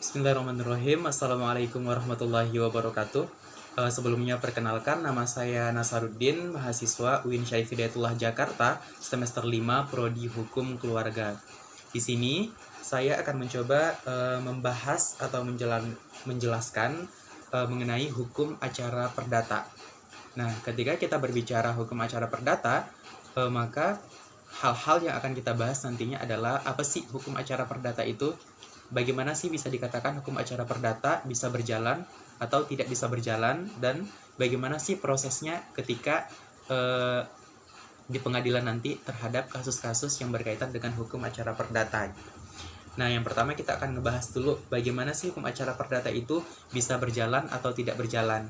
Bismillahirrahmanirrahim. Assalamualaikum warahmatullahi wabarakatuh. Sebelumnya perkenalkan, nama saya Nasaruddin, mahasiswa UIN Syarif Hidayatullah Jakarta, semester 5, Prodi Hukum Keluarga. Di sini saya akan mencoba membahas atau menjelaskan mengenai hukum acara perdata. Nah, ketika kita berbicara hukum acara perdata, maka hal-hal yang akan kita bahas nantinya adalah apa sih hukum acara perdata itu? Bagaimana sih bisa dikatakan hukum acara perdata bisa berjalan atau tidak bisa berjalan, dan bagaimana sih prosesnya ketika di pengadilan nanti terhadap kasus-kasus yang berkaitan dengan hukum acara perdata. Nah, yang pertama kita akan ngebahas dulu bagaimana sih hukum acara perdata itu bisa berjalan atau tidak berjalan.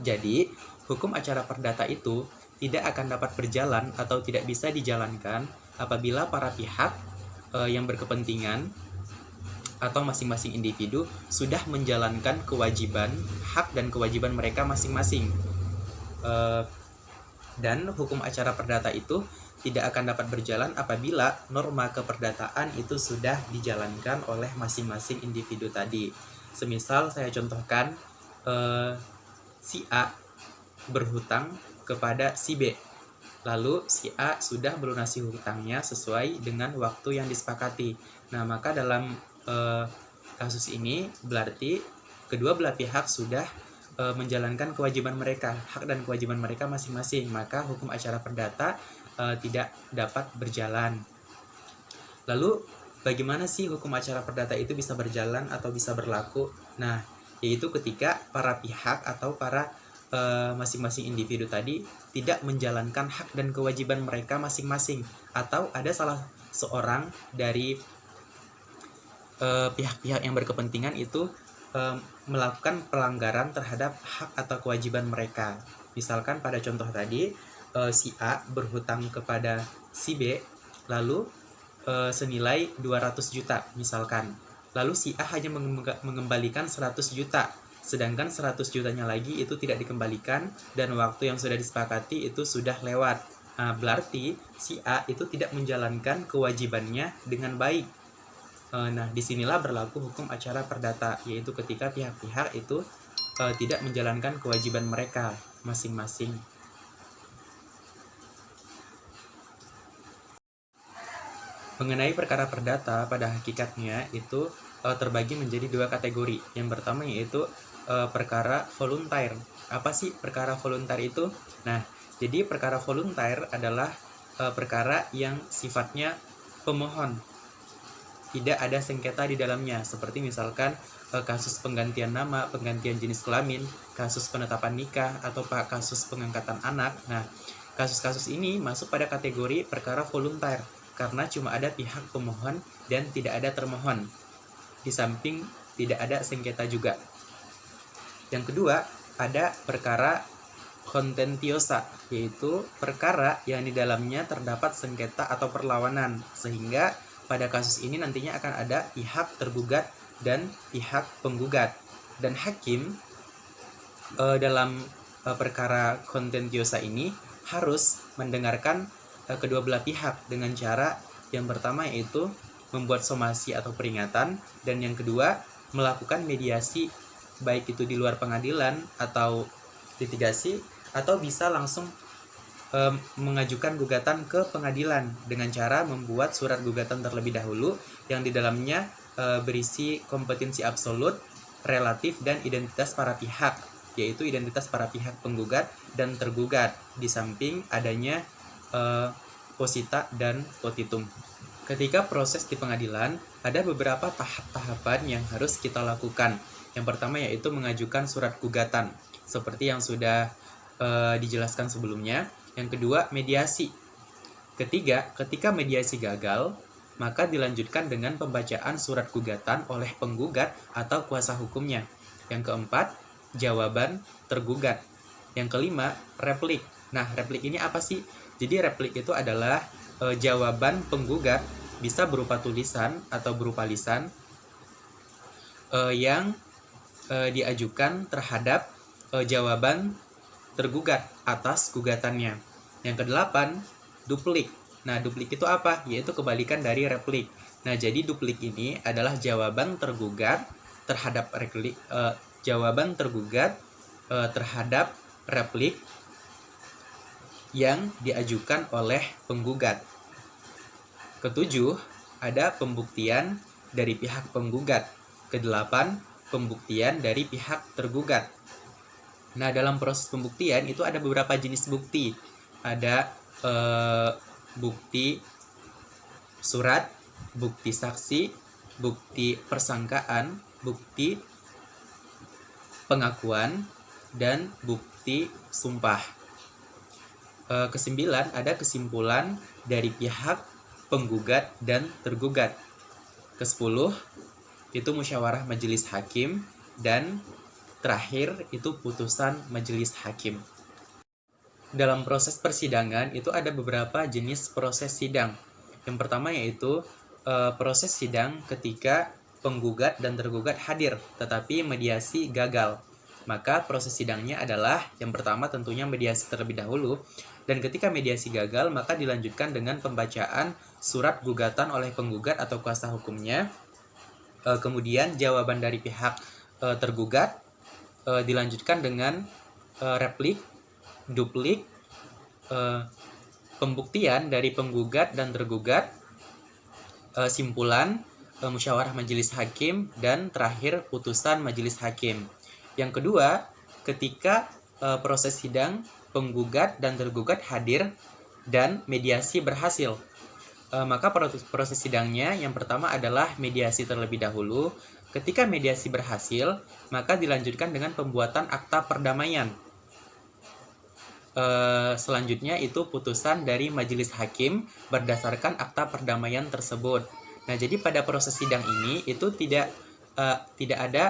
Jadi, hukum acara perdata itu tidak akan dapat berjalan atau tidak bisa dijalankan apabila para pihak yang berkepentingan atau masing-masing individu sudah menjalankan kewajiban, hak dan kewajiban mereka masing-masing. Dan hukum acara perdata itu tidak akan dapat berjalan apabila norma keperdataan itu sudah dijalankan oleh masing-masing individu tadi. Semisal saya contohkan, si A berhutang kepada si B. Lalu si A sudah melunasi hutangnya sesuai dengan waktu yang disepakati. Nah, maka dalam kasus ini berarti kedua belah pihak sudah menjalankan kewajiban mereka, hak dan kewajiban mereka masing-masing. Maka hukum acara perdata tidak dapat berjalan. Lalu bagaimana sih hukum acara perdata itu bisa berjalan atau bisa berlaku? Nah, yaitu ketika para pihak atau para masing-masing individu tadi tidak menjalankan hak dan kewajiban mereka masing-masing, atau ada salah seorang dari pihak-pihak yang berkepentingan itu melakukan pelanggaran terhadap hak atau kewajiban mereka. Misalkan pada contoh tadi, si A berhutang kepada si B, lalu senilai 200 juta misalkan. Lalu si A hanya mengembalikan 100 juta. Sedangkan 100 jutanya lagi itu tidak dikembalikan dan waktu yang sudah disepakati itu sudah lewat. Nah, berarti si A itu tidak menjalankan kewajibannya dengan baik. Nah, disinilah berlaku hukum acara perdata, yaitu ketika pihak-pihak itu tidak menjalankan kewajiban mereka masing-masing. Mengenai perkara perdata, pada hakikatnya itu terbagi menjadi dua kategori. Yang pertama yaitu perkara voluntair. Apa sih perkara voluntair itu? Nah, jadi perkara voluntair adalah perkara yang sifatnya pemohon, tidak ada sengketa di dalamnya, seperti misalkan kasus penggantian nama, penggantian jenis kelamin, kasus penetapan nikah, atau kasus pengangkatan anak. Nah, kasus-kasus ini masuk pada kategori perkara voluntair karena cuma ada pihak pemohon dan tidak ada termohon, di samping tidak ada sengketa juga. Yang kedua, ada perkara kontentiosa, yaitu perkara yang di dalamnya terdapat sengketa atau perlawanan, sehingga pada kasus ini nantinya akan ada pihak tergugat dan pihak penggugat. Dan hakim dalam perkara kontentiosa ini harus mendengarkan kedua belah pihak dengan cara yang pertama yaitu membuat somasi atau peringatan, dan yang kedua melakukan mediasi, baik itu di luar pengadilan atau litigasi, atau bisa langsung mengajukan gugatan ke pengadilan dengan cara membuat surat gugatan terlebih dahulu yang di dalamnya berisi kompetensi absolut, relatif, dan identitas para pihak, yaitu identitas para pihak penggugat dan tergugat, di samping adanya posita dan petitum. Ketika proses di pengadilan, ada beberapa tahap-tahapan yang harus kita lakukan. Yang pertama yaitu mengajukan surat gugatan, seperti yang sudah dijelaskan sebelumnya. Yang kedua, mediasi. Ketiga, ketika mediasi gagal, maka dilanjutkan dengan pembacaan surat gugatan oleh penggugat atau kuasa hukumnya. Yang keempat, jawaban tergugat. Yang kelima, replik. Nah, replik ini apa sih? Jadi replik itu adalah jawaban penggugat, bisa berupa tulisan atau berupa lisan, yang diajukan terhadap jawaban tergugat atas gugatannya. Yang kedelapan, duplik. Nah, duplik itu apa? Yaitu kebalikan dari replik. Nah, jadi duplik ini adalah jawaban tergugat terhadap terhadap replik yang diajukan oleh penggugat. Ketujuh, ada pembuktian dari pihak penggugat. Kedelapan, pembuktian dari pihak tergugat. Nah, dalam proses pembuktian itu ada beberapa jenis bukti. Ada bukti surat, bukti saksi, bukti persangkaan, bukti pengakuan, dan bukti sumpah. Kesembilan, ada kesimpulan dari pihak penggugat dan tergugat. Kesepuluh, itu musyawarah majelis hakim, dan terakhir itu putusan majelis hakim. Dalam proses persidangan itu ada beberapa jenis proses sidang. Yang pertama yaitu proses sidang ketika penggugat dan tergugat hadir, tetapi mediasi gagal. Maka proses sidangnya adalah yang pertama tentunya mediasi terlebih dahulu, dan ketika mediasi gagal maka dilanjutkan dengan pembacaan surat gugatan oleh penggugat atau kuasa hukumnya. Kemudian jawaban dari pihak tergugat dilanjutkan dengan replik, duplik, pembuktian dari penggugat dan tergugat, simpulan, musyawarah majelis hakim, dan terakhir putusan majelis hakim. Yang kedua, ketika proses sidang penggugat dan tergugat hadir dan mediasi berhasil, maka proses sidangnya yang pertama adalah mediasi terlebih dahulu. Ketika mediasi berhasil, maka dilanjutkan dengan pembuatan akta perdamaian. Selanjutnya itu putusan dari majelis hakim berdasarkan akta perdamaian tersebut. Nah, jadi pada proses sidang ini itu tidak ada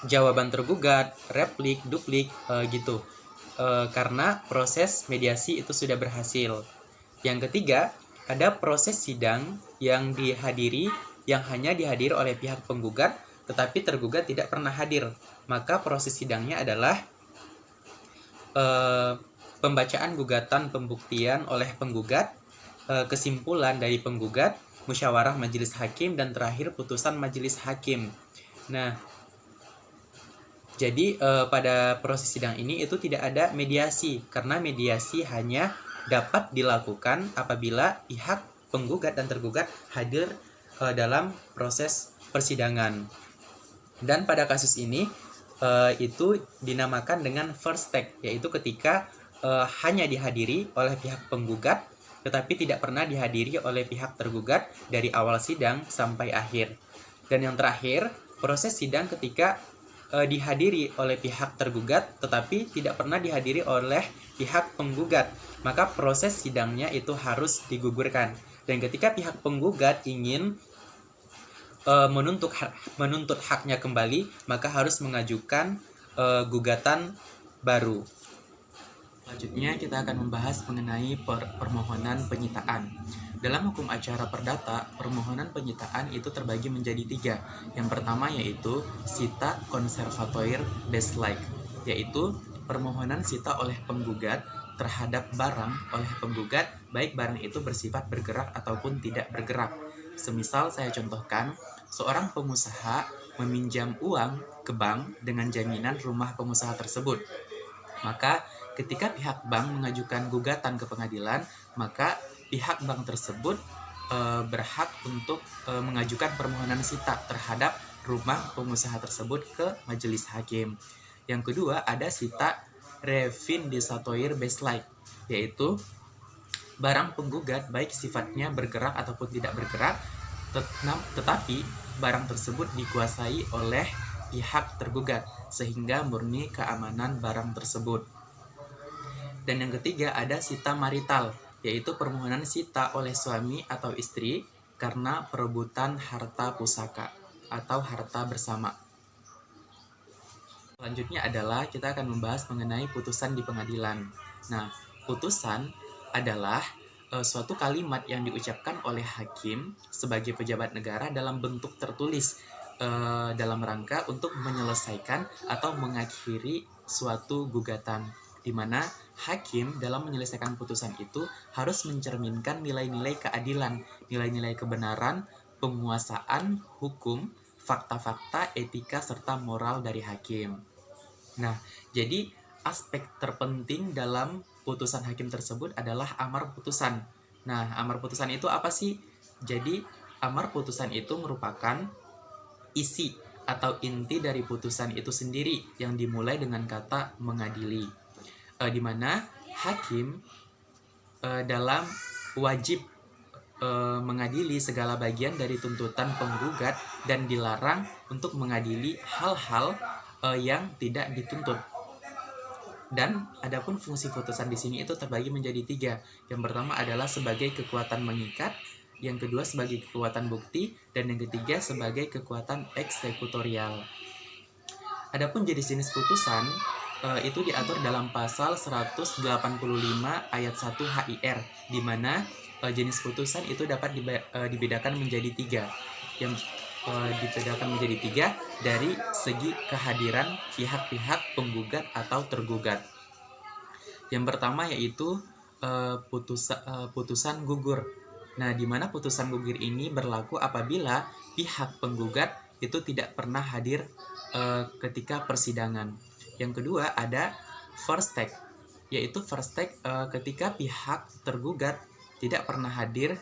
jawaban tergugat, replik, duplik gitu. Karena proses mediasi itu sudah berhasil. Yang ketiga, ada proses sidang yang hanya dihadiri oleh pihak penggugat, tetapi tergugat tidak pernah hadir. Maka proses sidangnya adalah pembacaan gugatan pembuktian oleh penggugat, kesimpulan dari penggugat, musyawarah majelis hakim, dan terakhir putusan majelis hakim. Nah, jadi pada proses sidang ini itu tidak ada mediasi, karena mediasi hanya dapat dilakukan apabila pihak penggugat dan tergugat hadir dalam proses persidangan. Dan pada kasus ini itu dinamakan dengan first take, yaitu ketika hanya dihadiri oleh pihak penggugat tetapi tidak pernah dihadiri oleh pihak tergugat dari awal sidang sampai akhir. Dan yang terakhir, proses sidang ketika dihadiri oleh pihak tergugat tetapi tidak pernah dihadiri oleh pihak penggugat, maka proses sidangnya itu harus digugurkan. Dan ketika pihak penggugat ingin menuntut haknya kembali, maka harus mengajukan gugatan baru. Selanjutnya kita akan membahas mengenai permohonan penyitaan. Dalam hukum acara perdata, permohonan penyitaan itu terbagi menjadi 3. Yang pertama yaitu sita conservatoire deslike, yaitu permohonan sita oleh penggugat terhadap barang oleh penggugat, baik barang itu bersifat bergerak ataupun tidak bergerak. Semisal saya contohkan, seorang pengusaha meminjam uang ke bank dengan jaminan rumah pengusaha tersebut. Maka ketika pihak bank mengajukan gugatan ke pengadilan, maka pihak bank tersebut berhak untuk mengajukan permohonan sita terhadap rumah pengusaha tersebut ke majelis hakim. Yang kedua, ada sita revindicatoir beslike, yaitu barang penggugat baik sifatnya bergerak ataupun tidak bergerak, tetapi barang tersebut dikuasai oleh pihak tergugat sehingga murni keamanan barang tersebut. Dan yang ketiga ada sita marital, yaitu permohonan sita oleh suami atau istri karena perebutan harta pusaka atau harta bersama. Selanjutnya adalah kita akan membahas mengenai putusan di pengadilan. Nah, putusan adalah suatu kalimat yang diucapkan oleh hakim sebagai pejabat negara dalam bentuk tertulis dalam rangka untuk menyelesaikan atau mengakhiri suatu gugatan, di mana hakim dalam menyelesaikan putusan itu harus mencerminkan nilai-nilai keadilan, nilai-nilai kebenaran, penguasaan hukum, fakta-fakta, etika, serta moral dari hakim. Nah, jadi aspek terpenting dalam putusan hakim tersebut adalah amar putusan. Nah, amar putusan itu apa sih? Jadi, amar putusan itu merupakan isi atau inti dari putusan itu sendiri yang dimulai dengan kata mengadili. Di mana hakim dalam wajib mengadili segala bagian dari tuntutan penggugat dan dilarang untuk mengadili hal-hal yang tidak dituntut. Dan adapun fungsi putusan di sini itu terbagi menjadi 3. Yang pertama adalah sebagai kekuatan mengikat, yang kedua sebagai kekuatan bukti, dan yang ketiga sebagai kekuatan eksekutorial. Adapun jenis-jenis putusan itu diatur dalam pasal 185 ayat 1 HIR, di mana jenis putusan itu dapat dibedakan menjadi 3. Yang dibedakan menjadi 3 dari segi kehadiran pihak-pihak penggugat atau tergugat. Yang pertama yaitu putusan gugur. Nah, di mana putusan gugur ini berlaku apabila pihak penggugat itu tidak pernah hadir ketika persidangan. Yang kedua ada first take, yaitu first take ketika pihak tergugat tidak pernah hadir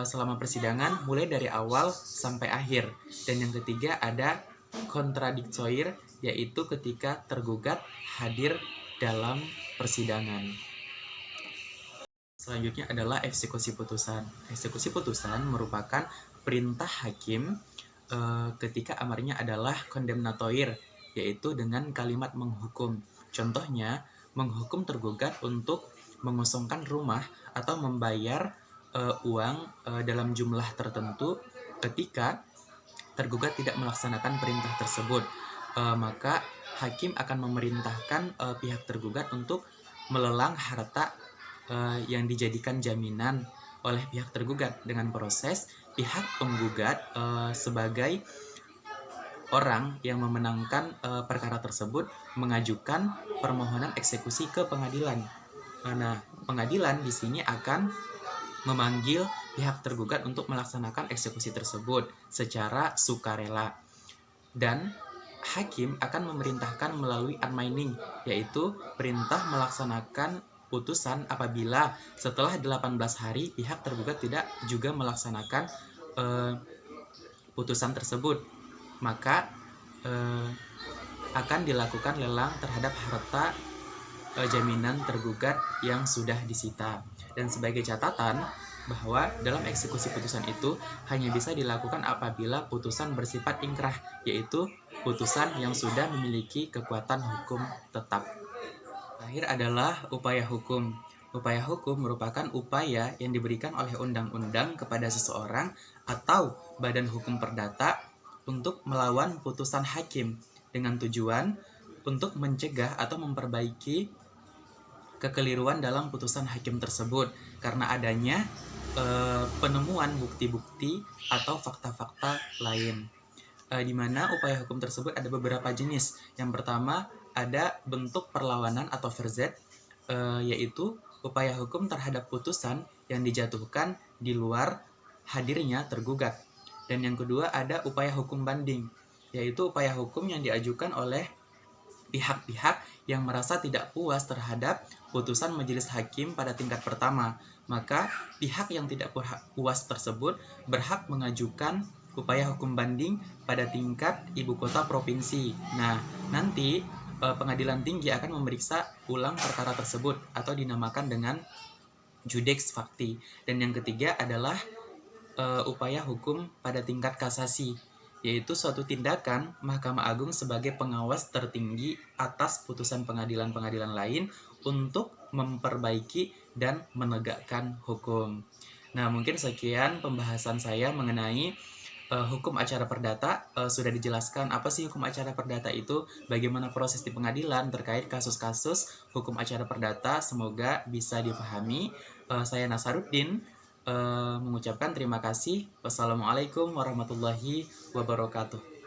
selama persidangan mulai dari awal sampai akhir. Dan yang ketiga ada kontradiktoir, yaitu ketika tergugat hadir dalam persidangan. Selanjutnya adalah eksekusi putusan. Eksekusi putusan merupakan perintah hakim ketika amarnya adalah kondemnatoir, yaitu dengan kalimat menghukum. Contohnya, menghukum tergugat untuk mengosongkan rumah atau membayar uang dalam jumlah tertentu ketika tergugat tidak melaksanakan perintah tersebut. Maka hakim akan memerintahkan pihak tergugat untuk melelang harta yang dijadikan jaminan oleh pihak tergugat dengan proses pihak penggugat sebagai orang yang memenangkan perkara tersebut mengajukan permohonan eksekusi ke pengadilan. Nah, pengadilan di sini akan memanggil pihak tergugat untuk melaksanakan eksekusi tersebut secara sukarela. Dan hakim akan memerintahkan melalui unmaining, yaitu perintah melaksanakan putusan apabila setelah 18 hari pihak tergugat tidak juga melaksanakan putusan tersebut. Maka akan dilakukan lelang terhadap harta jaminan tergugat yang sudah disita. Dan sebagai catatan bahwa dalam eksekusi putusan itu hanya bisa dilakukan apabila putusan bersifat ingkrah, yaitu putusan yang sudah memiliki kekuatan hukum tetap. Terakhir adalah upaya hukum. Upaya hukum merupakan upaya yang diberikan oleh undang-undang kepada seseorang atau badan hukum perdata untuk melawan putusan hakim dengan tujuan untuk mencegah atau memperbaiki kekeliruan dalam putusan hakim tersebut karena adanya penemuan bukti-bukti atau fakta-fakta lain. Di mana upaya hukum tersebut ada beberapa jenis. Yang pertama ada bentuk perlawanan atau verzet, yaitu upaya hukum terhadap putusan yang dijatuhkan di luar hadirnya tergugat. Dan yang kedua ada upaya hukum banding, yaitu upaya hukum yang diajukan oleh pihak-pihak yang merasa tidak puas terhadap putusan majelis hakim pada tingkat pertama. Maka pihak yang tidak puas tersebut berhak mengajukan upaya hukum banding pada tingkat ibu kota provinsi. Nah, nanti pengadilan tinggi akan memeriksa ulang perkara tersebut atau dinamakan dengan judex facti. Dan yang ketiga adalah upaya hukum pada tingkat kasasi, yaitu suatu tindakan Mahkamah Agung sebagai pengawas tertinggi atas putusan pengadilan-pengadilan lain untuk memperbaiki dan menegakkan hukum. Nah, mungkin sekian pembahasan saya mengenai hukum acara perdata. Sudah dijelaskan apa sih hukum acara perdata itu, bagaimana proses di pengadilan terkait kasus-kasus hukum acara perdata. Semoga bisa dipahami. Saya Nasaruddin mengucapkan terima kasih. Wassalamualaikum warahmatullahi wabarakatuh.